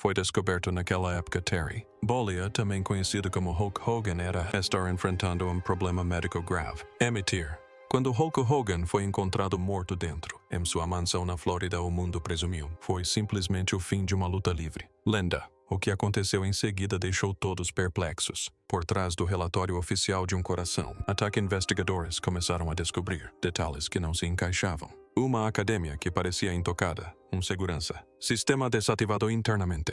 foi descoberto naquela época Terry Bollea, também conhecido como Hulk Hogan, era estar enfrentando um problema médico grave. Emitir. Quando Hulk Hogan foi encontrado morto dentro, em sua mansão na Flórida, o mundo presumiu. Foi simplesmente o fim de uma luta livre. Lenda. O que aconteceu em seguida deixou todos perplexos. Por trás do relatório oficial de um coração, ataque investigadores começaram a descobrir detalhes que não se encaixavam. Uma academia que parecia intocada, segurança, sistema desativado internamente,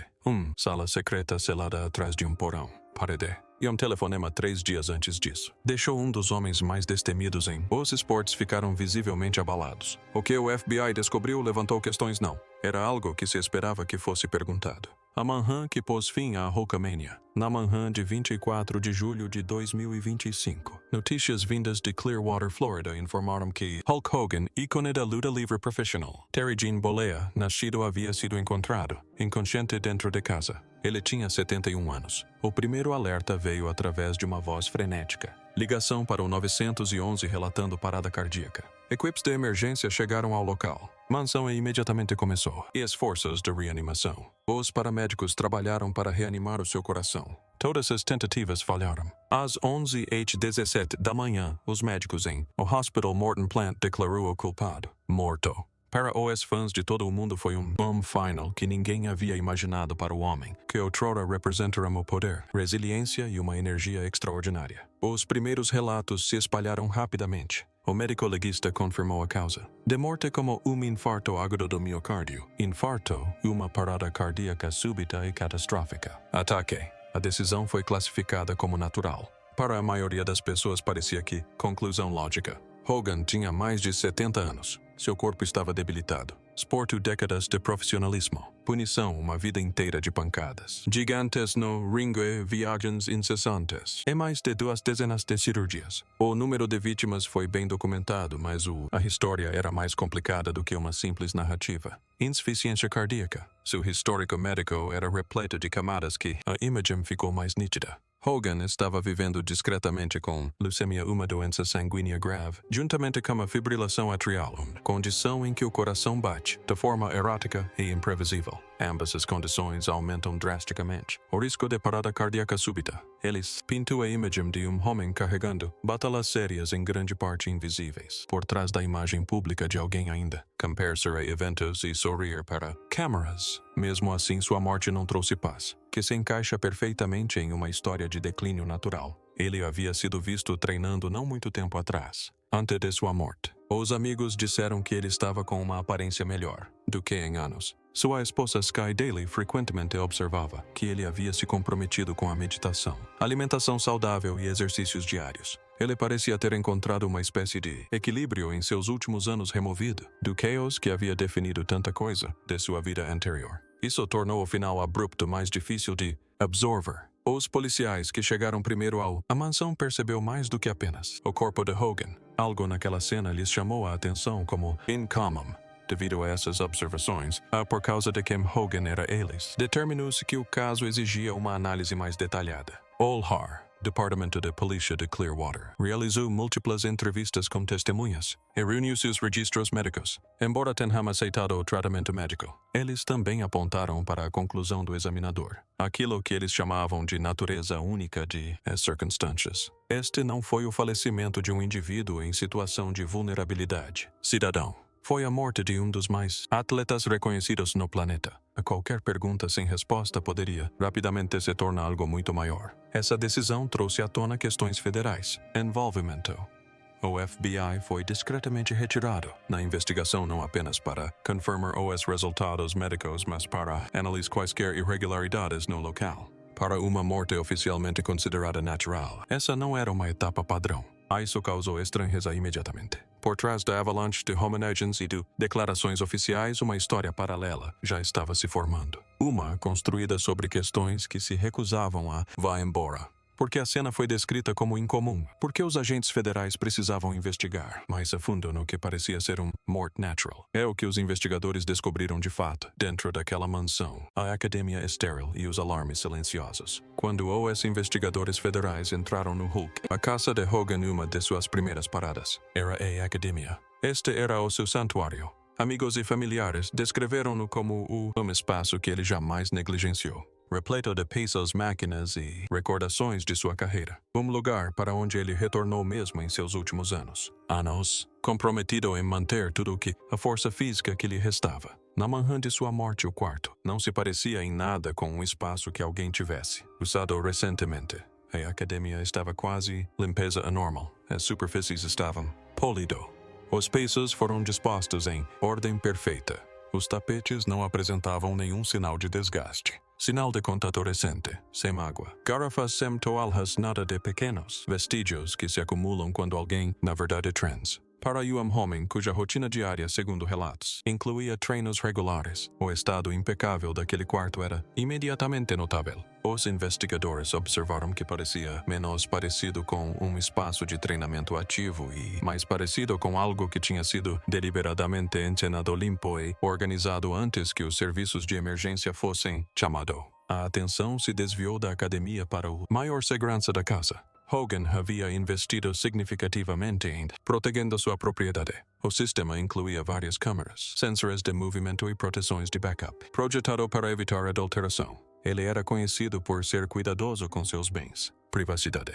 sala secreta selada atrás de um porão, parede, e telefonema 3 dias antes disso. Deixou um dos homens mais destemidos em... Os esportes ficaram visivelmente abalados. O que o FBI descobriu levantou questões não. Era algo que se esperava que fosse perguntado. A manhã que pôs fim à Hulkamania. Na manhã de 24 de julho de 2025, notícias vindas de Clearwater, Florida, informaram que Hulk Hogan, ícone da luta livre profissional, Terry Gene Bollea, nascido, havia sido encontrado, inconsciente dentro de casa. Ele tinha 71 anos. O primeiro alerta veio através de uma voz frenética. Ligação para o 911 relatando parada cardíaca. Equipes de emergência chegaram ao local. Mansão imediatamente começou. E esforços de reanimação. Os paramédicos trabalharam para reanimar o seu coração. Todas as tentativas falharam. Às 11h17 da manhã, os médicos em o Hospital Morton Plant declarou o culpado morto. Para os fãs de todo o mundo foi um final que ninguém havia imaginado para o homem, que outrora representara o poder, resiliência e uma energia extraordinária. Os primeiros relatos se espalharam rapidamente. O médico legista confirmou a causa de morte como infarto agudo do miocárdio. Infarto, uma parada cardíaca súbita e catastrófica. Ataque. A decisão foi classificada como natural. Para a maioria das pessoas parecia que, conclusão lógica. Hogan tinha mais de 70 anos. Seu corpo estava debilitado. Sporto décadas de profissionalismo. Punição, uma vida inteira de pancadas. Gigantes no ringue, viagens incessantes. E mais de 2 dezenas de cirurgias. O número de vítimas foi bem documentado, mas a história era mais complicada do que uma simples narrativa. Insuficiência cardíaca. Seu histórico médico era repleto de camadas que a imagem ficou mais nítida. Hogan estava vivendo discretamente com leucemia, uma doença sanguínea grave, juntamente com a fibrilação atrial, condição em que o coração bate de forma errática e imprevisível. Ambas as condições aumentam drasticamente o risco de parada cardíaca súbita. Eles pintam a imagem de um homem carregando batalhas sérias em grande parte invisíveis, por trás da imagem pública de alguém ainda, comparecer a eventos e sorrir para câmaras. Mesmo assim, sua morte não trouxe paz, que se encaixa perfeitamente em uma história de declínio natural. Ele havia sido visto treinando não muito tempo atrás, antes de sua morte. Os amigos disseram que ele estava com uma aparência melhor do que em anos. Sua esposa Sky Daly frequentemente observava que ele havia se comprometido com a meditação, alimentação saudável e exercícios diários. Ele parecia ter encontrado uma espécie de equilíbrio em seus últimos anos, removido do caos que havia definido tanta coisa de sua vida anterior. Isso tornou o final abrupto mais difícil de absorver. Os policiais que chegaram primeiro à mansão percebeu mais do que apenas o corpo de Hogan. Algo naquela cena lhes chamou a atenção como incommon. Devido a essas observações, por causa de quem Hogan era eles, determinou-se que o caso exigia uma análise mais detalhada. Olhar, Departamento de Polícia de Clearwater, realizou múltiplas entrevistas com testemunhas e reuniu seus registros médicos. Embora tenham aceitado o tratamento médico, eles também apontaram para a conclusão do examinador, aquilo que eles chamavam de natureza única de circunstâncias. Este não foi o falecimento de um indivíduo em situação de vulnerabilidade. Cidadão. Foi a morte de um dos mais atletas reconhecidos no planeta. A qualquer pergunta sem resposta poderia rapidamente se tornar algo muito maior. Essa decisão trouxe à tona questões federais. Envolvimento. O FBI foi discretamente retirado na investigação não apenas para confirmar os resultados médicos, mas para analisar quaisquer irregularidades no local. Para uma morte oficialmente considerada natural, essa não era uma etapa padrão. Isso causou estranheza imediatamente. Por trás da avalanche de homenagens e de declarações oficiais, uma história paralela já estava se formando. Uma construída sobre questões que se recusavam a vá embora. Porque a cena foi descrita como incomum. Porque os agentes federais precisavam investigar mais a fundo no que parecia ser morte natural. É o que os investigadores descobriram de fato, dentro daquela mansão. A academia estéril e os alarmes silenciosos. Quando os investigadores federais entraram no Hulk, a casa de Hogan, uma de suas primeiras paradas, era a academia. Este era o seu santuário. Amigos e familiares descreveram-no como um espaço que ele jamais negligenciou, repleto de peças, máquinas e recordações de sua carreira. Um lugar para onde ele retornou mesmo em seus últimos anos. Comprometido em manter tudo o que a força física que lhe restava. Na manhã de sua morte, o quarto não se parecia em nada com um espaço que alguém tivesse usado recentemente. A academia estava quase limpeza anormal. As superfícies estavam polido. Os pesos foram dispostos em ordem perfeita. Os tapetes não apresentavam nenhum sinal de desgaste. Sinal de contato recente, sem água. Garrafas sem toalhas nada de pequenos. Vestígios que se acumulam quando alguém, na verdade, trans. Para um homem cuja rotina diária, segundo relatos, incluía treinos regulares, o estado impecável daquele quarto era imediatamente notável. Os investigadores observaram que parecia menos parecido com um espaço de treinamento ativo e mais parecido com algo que tinha sido deliberadamente encenado limpo e organizado antes que os serviços de emergência fossem chamados. A atenção se desviou da academia para o maior segurança da casa. Hogan havia investido significativamente em protegendo sua propriedade. O sistema incluía várias câmeras, sensores de movimento e proteções de backup, projetado para evitar adulteração. Ele era conhecido por ser cuidadoso com seus bens, privacidade.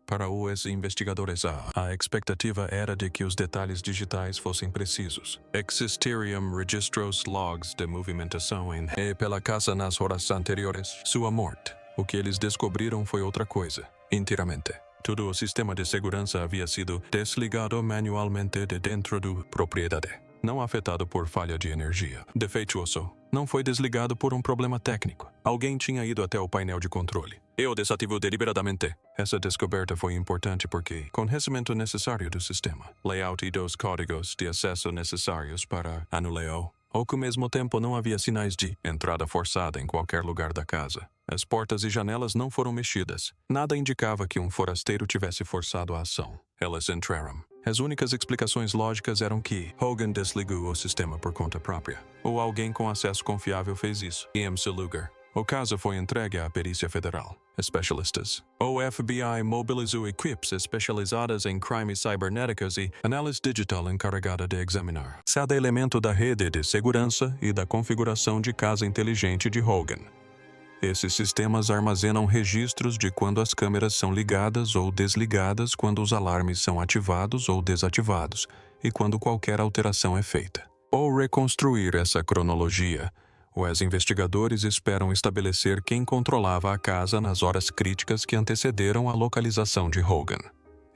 Para os investigadores, a expectativa era de que os detalhes digitais fossem precisos. Existiriam registros logs de movimentação e pela casa nas horas anteriores sua morte. O que eles descobriram foi outra coisa, inteiramente. Todo o sistema de segurança havia sido desligado manualmente de dentro da propriedade. Não afetado por falha de energia. Defeituoso. Não foi desligado por um problema técnico. Alguém tinha ido até o painel de controle. Eu desativou deliberadamente. Essa descoberta foi importante porque conhecimento necessário do sistema, layout e dos códigos de acesso necessários para anular-o. Ou que ao mesmo tempo não havia sinais de entrada forçada em qualquer lugar da casa. As portas e janelas não foram mexidas. Nada indicava que um forasteiro tivesse forçado a ação. Elas entraram. As únicas explicações lógicas eram que Hogan desligou o sistema por conta própria. Ou alguém com acesso confiável fez isso. E.M.C. Lugar. O caso foi entregue à Perícia Federal. Especialistas. O FBI mobilizou equipes especializadas em crimes cibernéticos e análise digital encarregada de examinar cada elemento da rede de segurança e da configuração de casa inteligente de Hogan. Esses sistemas armazenam registros de quando as câmeras são ligadas ou desligadas, quando os alarmes são ativados ou desativados e quando qualquer alteração é feita. Ao reconstruir essa cronologia, os investigadores esperam estabelecer quem controlava a casa nas horas críticas que antecederam a localização de Hogan.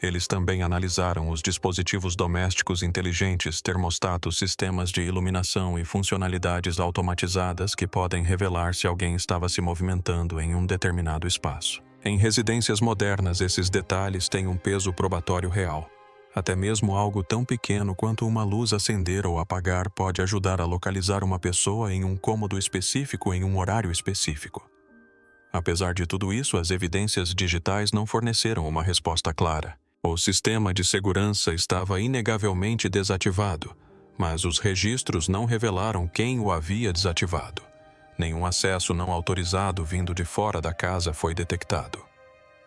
Eles também analisaram os dispositivos domésticos inteligentes, termostatos, sistemas de iluminação e funcionalidades automatizadas que podem revelar se alguém estava se movimentando em um determinado espaço. Em residências modernas, esses detalhes têm um peso probatório real. Até mesmo algo tão pequeno quanto uma luz acender ou apagar pode ajudar a localizar uma pessoa em um cômodo específico em um horário específico. Apesar de tudo isso, as evidências digitais não forneceram uma resposta clara. O sistema de segurança estava inegavelmente desativado, mas os registros não revelaram quem o havia desativado. Nenhum acesso não autorizado vindo de fora da casa foi detectado.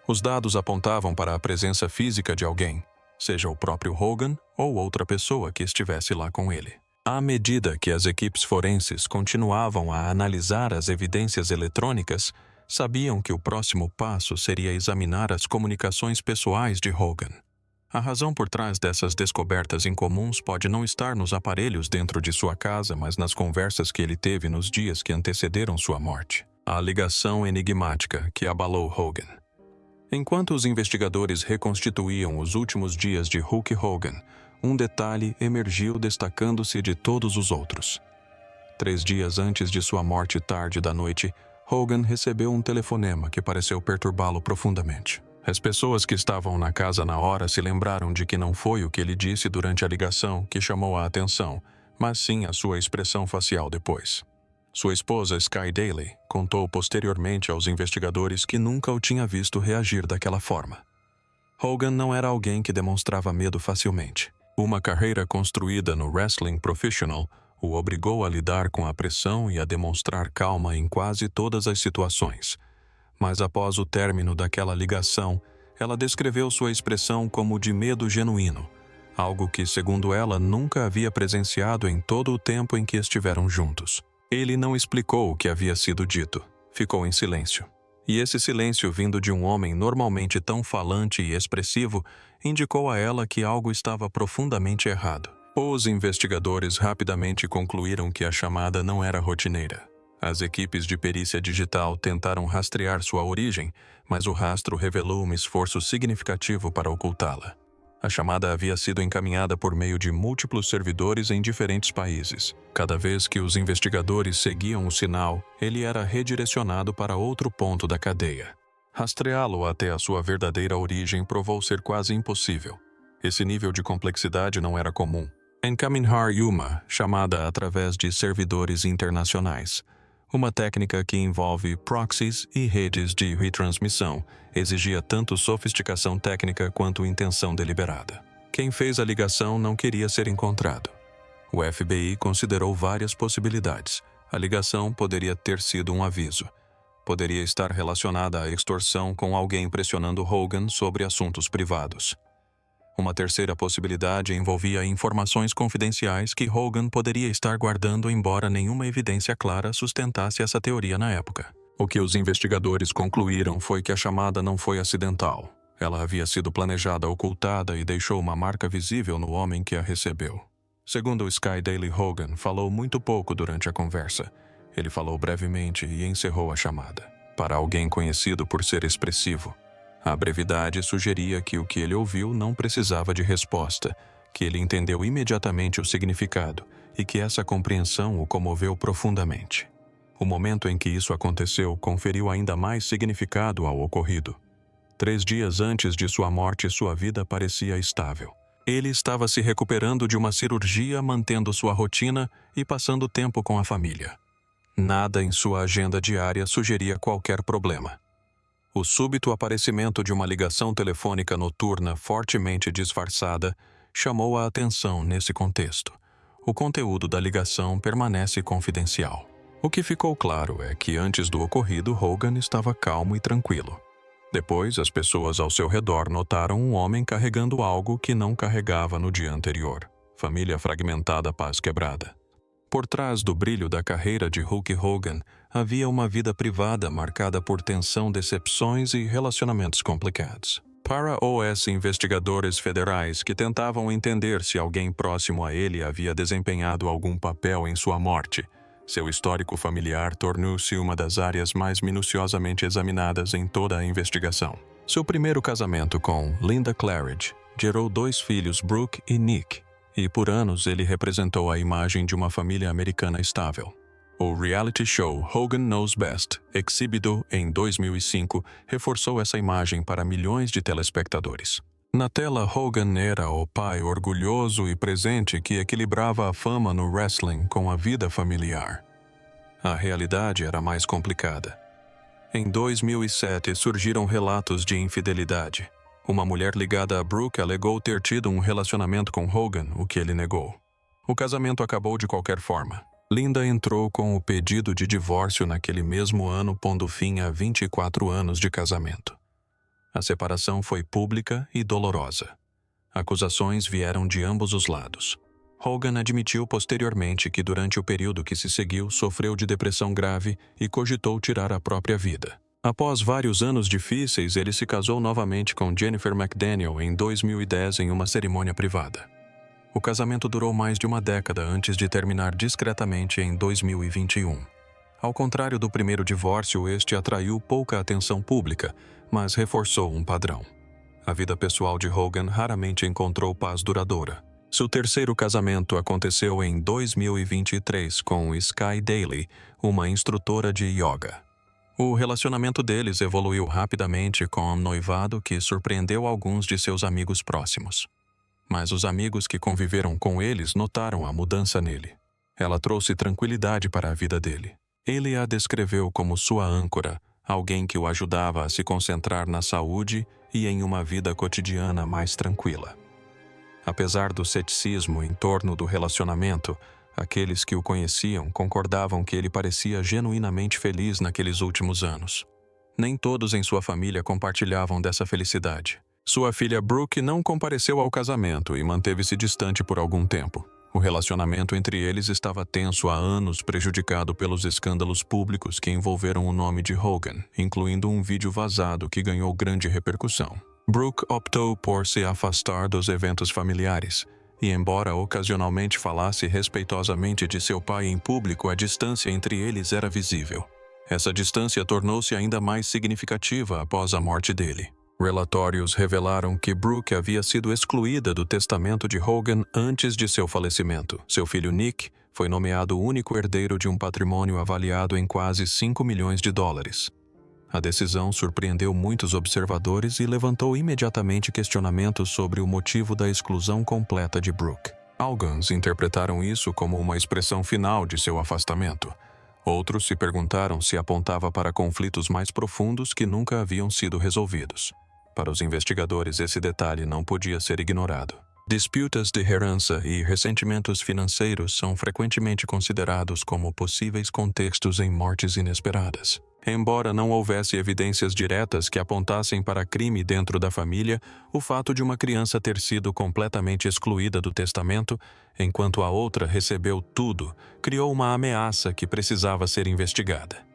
Os dados apontavam para a presença física de alguém, seja o próprio Hogan ou outra pessoa que estivesse lá com ele. À medida que as equipes forenses continuavam a analisar as evidências eletrônicas, sabiam que o próximo passo seria examinar as comunicações pessoais de Hogan. A razão por trás dessas descobertas incomuns pode não estar nos aparelhos dentro de sua casa, mas nas conversas que ele teve nos dias que antecederam sua morte. A ligação enigmática que abalou Hogan. Enquanto os investigadores reconstituíam os últimos dias de Hulk Hogan, um detalhe emergiu destacando-se de todos os outros. 3 dias antes de sua morte tarde da noite, Hogan recebeu um telefonema que pareceu perturbá-lo profundamente. As pessoas que estavam na casa na hora se lembraram de que não foi o que ele disse durante a ligação que chamou a atenção, mas sim a sua expressão facial depois. Sua esposa, Sky Daly, contou posteriormente aos investigadores que nunca o tinha visto reagir daquela forma. Hogan não era alguém que demonstrava medo facilmente. Uma carreira construída no wrestling professional o obrigou a lidar com a pressão e a demonstrar calma em quase todas as situações. Mas após o término daquela ligação, ela descreveu sua expressão como de medo genuíno, algo que, segundo ela, nunca havia presenciado em todo o tempo em que estiveram juntos. Ele não explicou o que havia sido dito. Ficou em silêncio. E esse silêncio, vindo de um homem normalmente tão falante e expressivo, indicou a ela que algo estava profundamente errado. Os investigadores rapidamente concluíram que a chamada não era rotineira. As equipes de perícia digital tentaram rastrear sua origem, mas o rastro revelou um esforço significativo para ocultá-la. A chamada havia sido encaminhada por meio de múltiplos servidores em diferentes países. Cada vez que os investigadores seguiam o sinal, ele era redirecionado para outro ponto da cadeia. Rastreá-lo até a sua verdadeira origem provou ser quase impossível. Esse nível de complexidade não era comum. Encaminhar uma chamada através de servidores internacionais, uma técnica que envolve proxies e redes de retransmissão, exigia tanto sofisticação técnica quanto intenção deliberada. Quem fez a ligação não queria ser encontrado. O FBI considerou várias possibilidades. A ligação poderia ter sido um aviso. Poderia estar relacionada à extorsão com alguém pressionando Hogan sobre assuntos privados. Uma terceira possibilidade envolvia informações confidenciais que Hogan poderia estar guardando, embora nenhuma evidência clara sustentasse essa teoria na época. O que os investigadores concluíram foi que a chamada não foi acidental. Ela havia sido planejada, ocultada e deixou uma marca visível no homem que a recebeu. Segundo o Sky Daily, Hogan falou muito pouco durante a conversa. Ele falou brevemente e encerrou a chamada. Para alguém conhecido por ser expressivo, a brevidade sugeria que o que ele ouviu não precisava de resposta, que ele entendeu imediatamente o significado e que essa compreensão o comoveu profundamente. O momento em que isso aconteceu conferiu ainda mais significado ao ocorrido. 3 dias antes de sua morte, sua vida parecia estável. Ele estava se recuperando de uma cirurgia, mantendo sua rotina e passando tempo com a família. Nada em sua agenda diária sugeria qualquer problema. O súbito aparecimento de uma ligação telefônica noturna fortemente disfarçada chamou a atenção nesse contexto. O conteúdo da ligação permanece confidencial. O que ficou claro é que antes do ocorrido, Hogan estava calmo e tranquilo. Depois, as pessoas ao seu redor notaram um homem carregando algo que não carregava no dia anterior. Família fragmentada, paz quebrada. Por trás do brilho da carreira de Hulk Hogan, havia uma vida privada marcada por tensão, decepções e relacionamentos complicados. Para os investigadores federais que tentavam entender se alguém próximo a ele havia desempenhado algum papel em sua morte, seu histórico familiar tornou-se uma das áreas mais minuciosamente examinadas em toda a investigação. Seu primeiro casamento com Linda Claridge gerou 2 filhos, Brooke e Nick, e por anos ele representou a imagem de uma família americana estável. O reality show Hogan Knows Best, exibido em 2005, reforçou essa imagem para milhões de telespectadores. Na tela, Hogan era o pai orgulhoso e presente que equilibrava a fama no wrestling com a vida familiar. A realidade era mais complicada. Em 2007, surgiram relatos de infidelidade. Uma mulher ligada a Brooke alegou ter tido um relacionamento com Hogan, o que ele negou. O casamento acabou de qualquer forma. Linda entrou com o pedido de divórcio naquele mesmo ano, pondo fim a 24 anos de casamento. A separação foi pública e dolorosa. Acusações vieram de ambos os lados. Hogan admitiu posteriormente que durante o período que se seguiu sofreu de depressão grave e cogitou tirar a própria vida. Após vários anos difíceis, ele se casou novamente com Jennifer McDaniel em 2010 em uma cerimônia privada. O casamento durou mais de uma década antes de terminar discretamente em 2021. Ao contrário do primeiro divórcio, este atraiu pouca atenção pública, mas reforçou um padrão. A vida pessoal de Hogan raramente encontrou paz duradoura. Seu terceiro casamento aconteceu em 2023 com Sky Daily, uma instrutora de yoga. O relacionamento deles evoluiu rapidamente com um noivado que surpreendeu alguns de seus amigos próximos. Mas os amigos que conviveram com eles notaram a mudança nele. Ela trouxe tranquilidade para a vida dele. Ele a descreveu como sua âncora, alguém que o ajudava a se concentrar na saúde e em uma vida cotidiana mais tranquila. Apesar do ceticismo em torno do relacionamento, aqueles que o conheciam concordavam que ele parecia genuinamente feliz naqueles últimos anos. Nem todos em sua família compartilhavam dessa felicidade. Sua filha Brooke não compareceu ao casamento e manteve-se distante por algum tempo. O relacionamento entre eles estava tenso há anos, prejudicado pelos escândalos públicos que envolveram o nome de Hogan, incluindo um vídeo vazado que ganhou grande repercussão. Brooke optou por se afastar dos eventos familiares, e embora ocasionalmente falasse respeitosamente de seu pai em público, a distância entre eles era visível. Essa distância tornou-se ainda mais significativa após a morte dele. Relatórios revelaram que Brooke havia sido excluída do testamento de Hogan antes de seu falecimento. Seu filho Nick foi nomeado o único herdeiro de um patrimônio avaliado em quase $5 milhões. A decisão surpreendeu muitos observadores e levantou imediatamente questionamentos sobre o motivo da exclusão completa de Brooke. Alguns interpretaram isso como uma expressão final de seu afastamento. Outros se perguntaram se apontava para conflitos mais profundos que nunca haviam sido resolvidos. Para os investigadores, esse detalhe não podia ser ignorado. Disputas de herança e ressentimentos financeiros são frequentemente considerados como possíveis contextos em mortes inesperadas. Embora não houvesse evidências diretas que apontassem para crime dentro da família, o fato de uma criança ter sido completamente excluída do testamento, enquanto a outra recebeu tudo, criou uma ameaça que precisava ser investigada.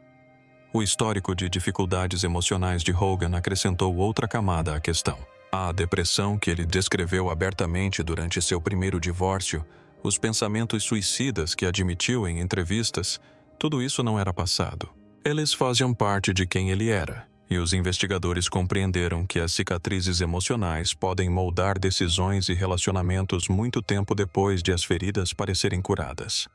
O histórico de dificuldades emocionais de Hogan acrescentou outra camada à questão. A depressão que ele descreveu abertamente durante seu primeiro divórcio, os pensamentos suicidas que admitiu em entrevistas, tudo isso não era passado. Eles faziam parte de quem ele era, e os investigadores compreenderam que as cicatrizes emocionais podem moldar decisões e relacionamentos muito tempo depois de as feridas parecerem curadas.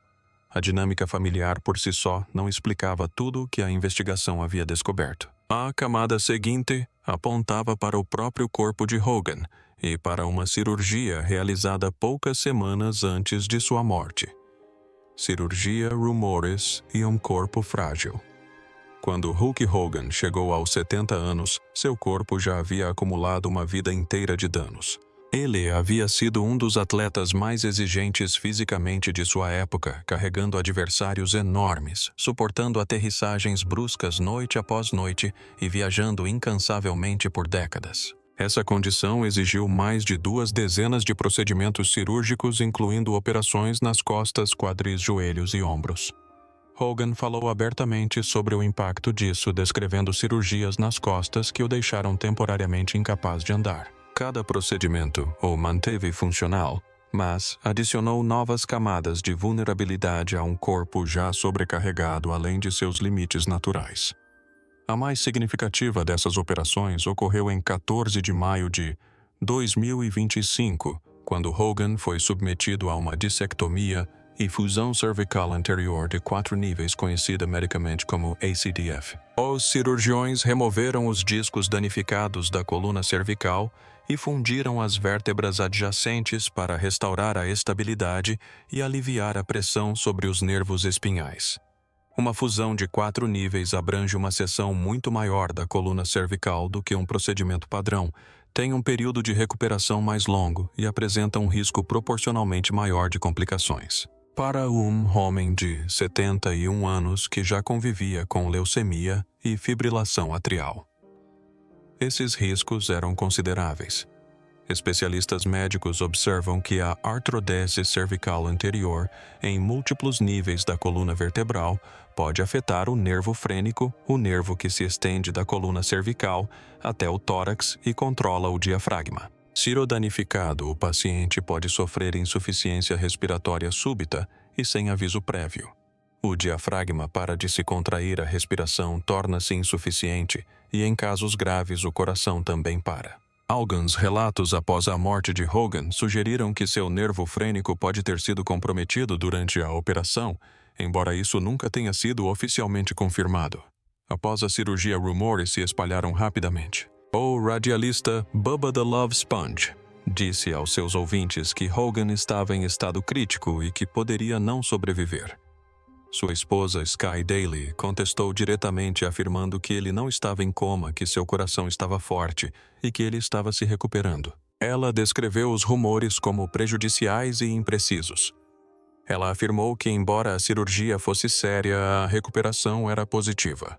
A dinâmica familiar por si só não explicava tudo o que a investigação havia descoberto. A camada seguinte apontava para o próprio corpo de Hogan e para uma cirurgia realizada poucas semanas antes de sua morte. Cirurgia, rumores e um corpo frágil. Quando Hulk Hogan chegou aos 70 anos, seu corpo já havia acumulado uma vida inteira de danos. Ele havia sido um dos atletas mais exigentes fisicamente de sua época, carregando adversários enormes, suportando aterrissagens bruscas noite após noite e viajando incansavelmente por décadas. Essa condição exigiu mais de 2 dezenas de procedimentos cirúrgicos, incluindo operações nas costas, quadris, joelhos e ombros. Hogan falou abertamente sobre o impacto disso, descrevendo cirurgias nas costas que o deixaram temporariamente incapaz de andar. Cada procedimento o manteve funcional, mas adicionou novas camadas de vulnerabilidade a um corpo já sobrecarregado além de seus limites naturais. A mais significativa dessas operações ocorreu em 14 de maio de 2025, quando Hogan foi submetido a uma dissectomia e fusão cervical anterior de 4 níveis, conhecida medicamente como ACDF. Os cirurgiões removeram os discos danificados da coluna cervical e fundiram as vértebras adjacentes para restaurar a estabilidade e aliviar a pressão sobre os nervos espinhais. Uma fusão de 4 níveis abrange uma seção muito maior da coluna cervical do que um procedimento padrão, tem um período de recuperação mais longo e apresenta um risco proporcionalmente maior de complicações. Para um homem de 71 anos que já convivia com leucemia e fibrilação atrial. Esses riscos eram consideráveis. Especialistas médicos observam que a artrodese cervical anterior, em múltiplos níveis da coluna vertebral, pode afetar o nervo frênico, o nervo que se estende da coluna cervical até o tórax e controla o diafragma. Cirodanificado, o paciente pode sofrer insuficiência respiratória súbita e sem aviso prévio. O diafragma para de se contrair, a respiração torna-se insuficiente e, em casos graves, o coração também para. Alguns relatos após a morte de Hogan sugeriram que seu nervo frênico pode ter sido comprometido durante a operação, embora isso nunca tenha sido oficialmente confirmado. Após a cirurgia, rumores se espalharam rapidamente. O radialista Bubba the Love Sponge disse aos seus ouvintes que Hogan estava em estado crítico e que poderia não sobreviver. Sua esposa, Sky Daly, contestou diretamente, afirmando que ele não estava em coma, que seu coração estava forte e que ele estava se recuperando. Ela descreveu os rumores como prejudiciais e imprecisos. Ela afirmou que, embora a cirurgia fosse séria, a recuperação era positiva.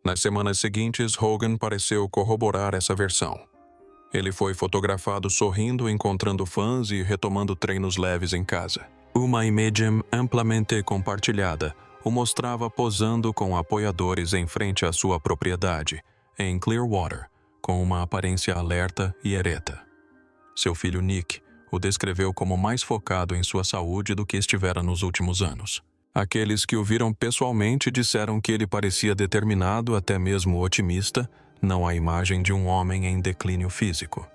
Nas semanas seguintes, Hogan pareceu corroborar essa versão. Ele foi fotografado sorrindo, encontrando fãs e retomando treinos leves em casa. Uma imagem amplamente compartilhada o mostrava posando com apoiadores em frente à sua propriedade, em Clearwater, com uma aparência alerta e ereta. Seu filho Nick o descreveu como mais focado em sua saúde do que estivera nos últimos anos. Aqueles que o viram pessoalmente disseram que ele parecia determinado, até mesmo otimista, não a imagem de um homem em declínio físico.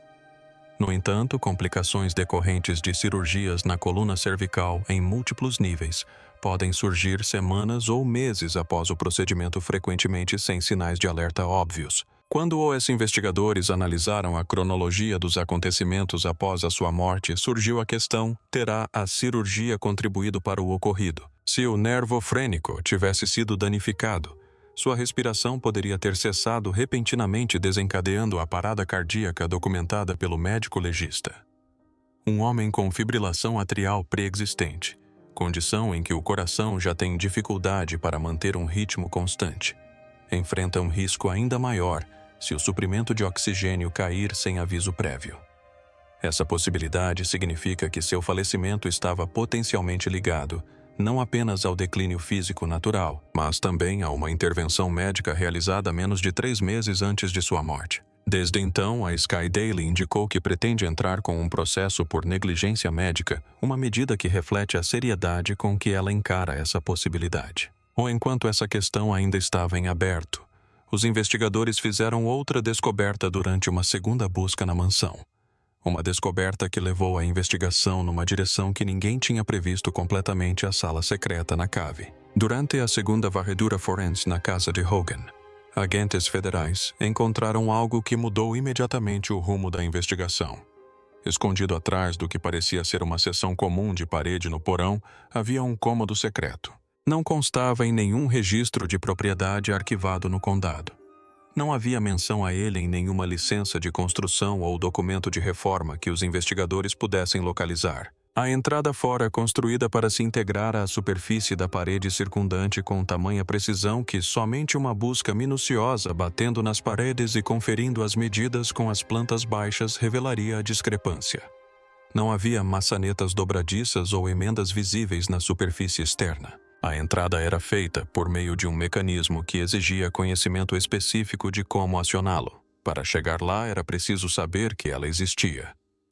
No entanto, complicações decorrentes de cirurgias na coluna cervical em múltiplos níveis podem surgir semanas ou meses após o procedimento, frequentemente sem sinais de alerta óbvios. Quando os investigadores analisaram a cronologia dos acontecimentos após a sua morte, surgiu a questão: terá a cirurgia contribuído para o ocorrido? Se o nervo frênico tivesse sido danificado, sua respiração poderia ter cessado repentinamente, desencadeando a parada cardíaca documentada pelo médico legista. Um homem com fibrilação atrial pré-existente, condição em que o coração já tem dificuldade para manter um ritmo constante, enfrenta um risco ainda maior se o suprimento de oxigênio cair sem aviso prévio. Essa possibilidade significa que seu falecimento estava potencialmente ligado não apenas ao declínio físico natural, mas também a uma intervenção médica realizada menos de 3 meses antes de sua morte. Desde então, a Sky Daily indicou que pretende entrar com um processo por negligência médica, uma medida que reflete a seriedade com que ela encara essa possibilidade. Ou enquanto essa questão ainda estava em aberto, os investigadores fizeram outra descoberta durante uma segunda busca na mansão. Uma descoberta que levou a investigação numa direção que ninguém tinha previsto: completamente a sala secreta na cave. Durante a segunda varredura forense na casa de Hogan, agentes federais encontraram algo que mudou imediatamente o rumo da investigação. Escondido atrás do que parecia ser uma seção comum de parede no porão, havia um cômodo secreto. Não constava em nenhum registro de propriedade arquivado no condado. Não havia menção a ele em nenhuma licença de construção ou documento de reforma que os investigadores pudessem localizar. A entrada fora, construída para se integrar à superfície da parede circundante com tamanha precisão que somente uma busca minuciosa batendo nas paredes e conferindo as medidas com as plantas baixas revelaria a discrepância. Não havia maçanetas dobradiças ou emendas visíveis na superfície externa. A entrada era feita por meio de um mecanismo que exigia conhecimento específico de como acioná-lo. Para chegar lá, era preciso saber que ela existia.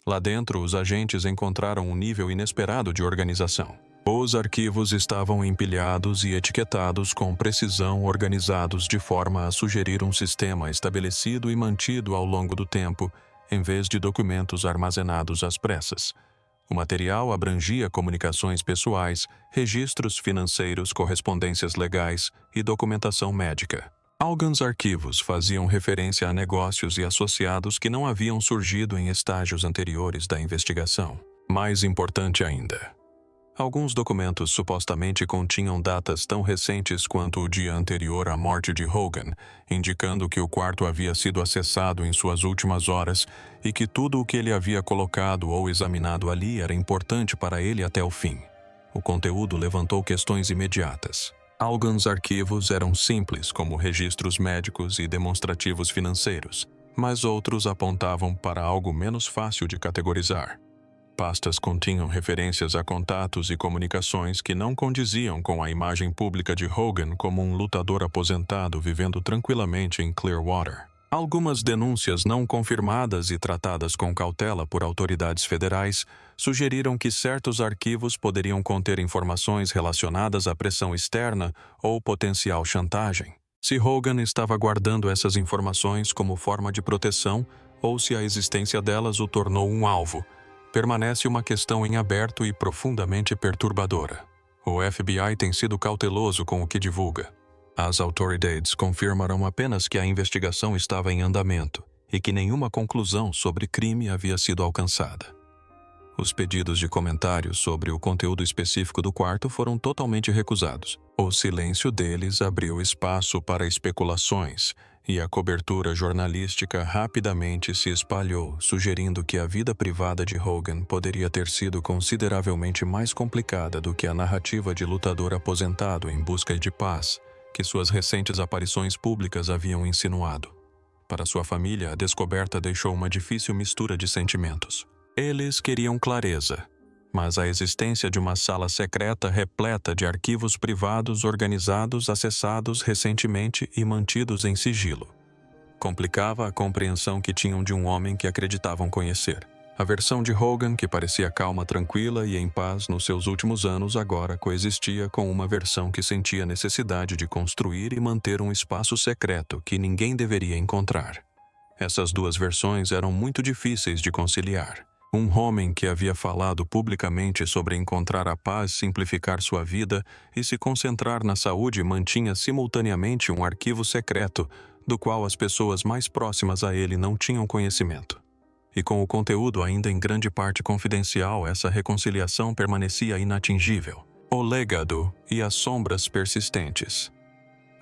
Lá dentro, os agentes encontraram um nível inesperado de organização. Os arquivos estavam empilhados e etiquetados com precisão, organizados de forma a sugerir um sistema estabelecido e mantido ao longo do tempo, em vez de documentos armazenados às pressas. O material abrangia comunicações pessoais, registros financeiros, correspondências legais e documentação médica. Alguns arquivos faziam referência a negócios e associados que não haviam surgido em estágios anteriores da investigação. Mais importante ainda, alguns documentos supostamente continham datas tão recentes quanto o dia anterior à morte de Hogan, indicando que o quarto havia sido acessado em suas últimas horas e que tudo o que ele havia colocado ou examinado ali era importante para ele até o fim. O conteúdo levantou questões imediatas. Alguns arquivos eram simples, como registros médicos e demonstrativos financeiros, mas outros apontavam para algo menos fácil de categorizar. Pastas continham referências a contatos e comunicações que não condiziam com a imagem pública de Hogan como um lutador aposentado vivendo tranquilamente em Clearwater. Algumas denúncias não confirmadas e tratadas com cautela por autoridades federais sugeriram que certos arquivos poderiam conter informações relacionadas à pressão externa ou potencial chantagem. Se Hogan estava guardando essas informações como forma de proteção ou se a existência delas o tornou um alvo, permanece uma questão em aberto e profundamente perturbadora. O FBI tem sido cauteloso com o que divulga. As autoridades confirmaram apenas que a investigação estava em andamento e que nenhuma conclusão sobre crime havia sido alcançada. Os pedidos de comentários sobre o conteúdo específico do quarto foram totalmente recusados. O silêncio deles abriu espaço para especulações, e a cobertura jornalística rapidamente se espalhou, sugerindo que a vida privada de Hogan poderia ter sido consideravelmente mais complicada do que a narrativa de lutador aposentado em busca de paz que suas recentes aparições públicas haviam insinuado. Para sua família, a descoberta deixou uma difícil mistura de sentimentos. Eles queriam clareza, mas a existência de uma sala secreta repleta de arquivos privados organizados, acessados recentemente e mantidos em sigilo complicava a compreensão que tinham de um homem que acreditavam conhecer. A versão de Hogan, que parecia calma, tranquila e em paz nos seus últimos anos, agora coexistia com uma versão que sentia necessidade de construir e manter um espaço secreto que ninguém deveria encontrar. Essas duas versões eram muito difíceis de conciliar. Um homem que havia falado publicamente sobre encontrar a paz, simplificar sua vida e se concentrar na saúde mantinha simultaneamente um arquivo secreto do qual as pessoas mais próximas a ele não tinham conhecimento. E com o conteúdo ainda em grande parte confidencial, essa reconciliação permanecia inatingível. O legado e as sombras persistentes.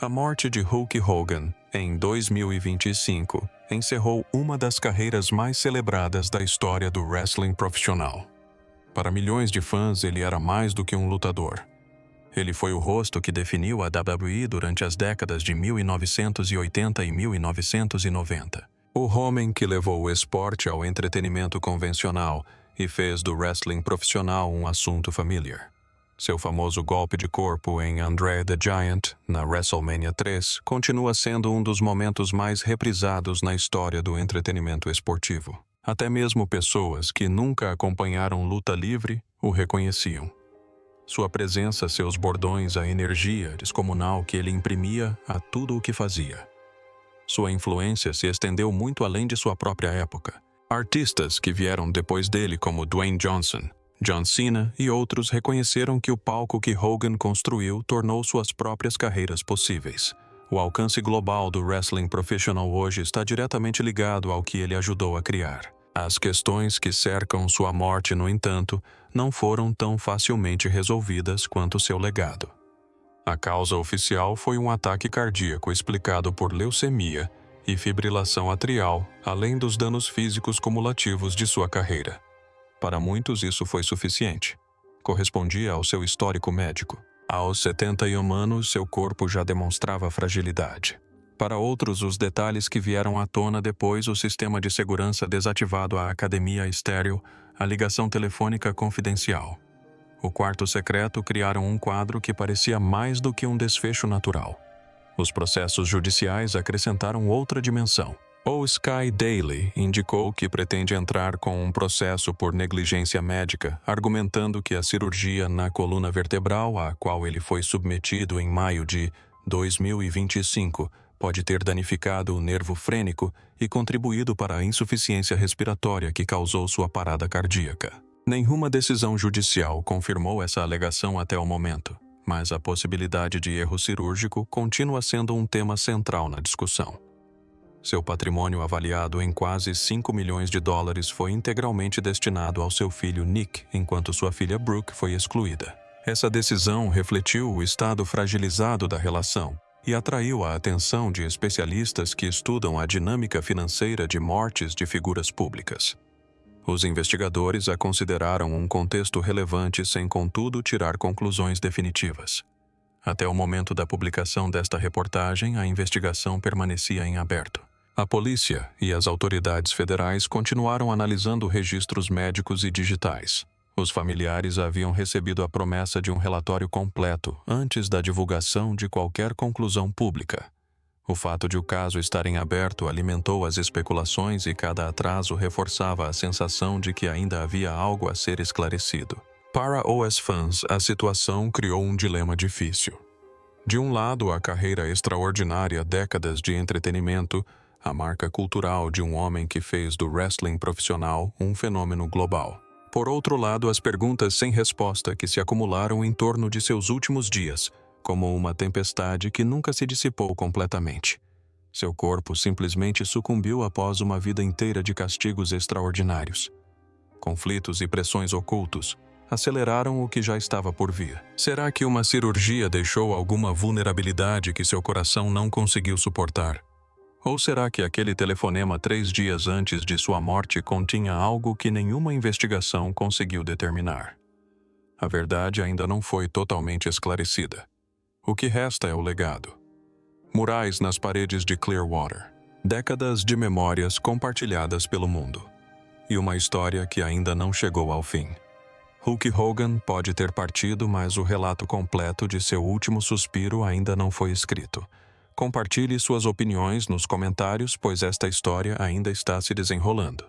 A morte de Hulk Hogan, em 2025, encerrou uma das carreiras mais celebradas da história do wrestling profissional. Para milhões de fãs, ele era mais do que um lutador. Ele foi o rosto que definiu a WWE durante as décadas de 1980 e 1990. O homem que levou o esporte ao entretenimento convencional e fez do wrestling profissional um assunto familiar. Seu famoso golpe de corpo em Andre the Giant, na WrestleMania 3, continua sendo um dos momentos mais reprisados na história do entretenimento esportivo. Até mesmo pessoas que nunca acompanharam luta livre o reconheciam. Sua presença, seus bordões, a energia descomunal que ele imprimia a tudo o que fazia. Sua influência se estendeu muito além de sua própria época. Artistas que vieram depois dele, como Dwayne Johnson, John Cena e outros, reconheceram que o palco que Hogan construiu tornou suas próprias carreiras possíveis. O alcance global do wrestling profissional hoje está diretamente ligado ao que ele ajudou a criar. As questões que cercam sua morte, no entanto, não foram tão facilmente resolvidas quanto seu legado. A causa oficial foi um ataque cardíaco explicado por leucemia e fibrilação atrial, além dos danos físicos cumulativos de sua carreira. Para muitos, isso foi suficiente. Correspondia ao seu histórico médico. Aos 71 anos, seu corpo já demonstrava fragilidade. Para outros, os detalhes que vieram à tona depois, o sistema de segurança desativado, a academia estéril, a ligação telefônica confidencial. O quarto secreto criaram um quadro que parecia mais do que um desfecho natural. Os processos judiciais acrescentaram outra dimensão. O Sky Daily indicou que pretende entrar com um processo por negligência médica, argumentando que a cirurgia na coluna vertebral, a qual ele foi submetido em maio de 2025, pode ter danificado o nervo frênico e contribuído para a insuficiência respiratória que causou sua parada cardíaca. Nenhuma decisão judicial confirmou essa alegação até o momento, mas a possibilidade de erro cirúrgico continua sendo um tema central na discussão. Seu patrimônio, avaliado em quase $5 milhões, foi integralmente destinado ao seu filho Nick, enquanto sua filha Brooke foi excluída. Essa decisão refletiu o estado fragilizado da relação e atraiu a atenção de especialistas que estudam a dinâmica financeira de mortes de figuras públicas. Os investigadores a consideraram um contexto relevante sem, contudo, tirar conclusões definitivas. Até o momento da publicação desta reportagem, a investigação permanecia em aberto. A polícia e as autoridades federais continuaram analisando registros médicos e digitais. Os familiares haviam recebido a promessa de um relatório completo antes da divulgação de qualquer conclusão pública. O fato de o caso estar em aberto alimentou as especulações e cada atraso reforçava a sensação de que ainda havia algo a ser esclarecido. Para os fãs, a situação criou um dilema difícil. De um lado, a carreira extraordinária, décadas de entretenimento, a marca cultural de um homem que fez do wrestling profissional um fenômeno global. Por outro lado, as perguntas sem resposta que se acumularam em torno de seus últimos dias, como uma tempestade que nunca se dissipou completamente. Seu corpo simplesmente sucumbiu após uma vida inteira de castigos extraordinários. Conflitos e pressões ocultos aceleraram o que já estava por vir. Será que uma cirurgia deixou alguma vulnerabilidade que seu coração não conseguiu suportar? Ou será que aquele telefonema 3 dias antes de sua morte continha algo que nenhuma investigação conseguiu determinar? A verdade ainda não foi totalmente esclarecida. O que resta é o legado. Murais nas paredes de Clearwater. Décadas de memórias compartilhadas pelo mundo. E uma história que ainda não chegou ao fim. Hulk Hogan pode ter partido, mas o relato completo de seu último suspiro ainda não foi escrito. Compartilhe suas opiniões nos comentários, pois esta história ainda está se desenrolando.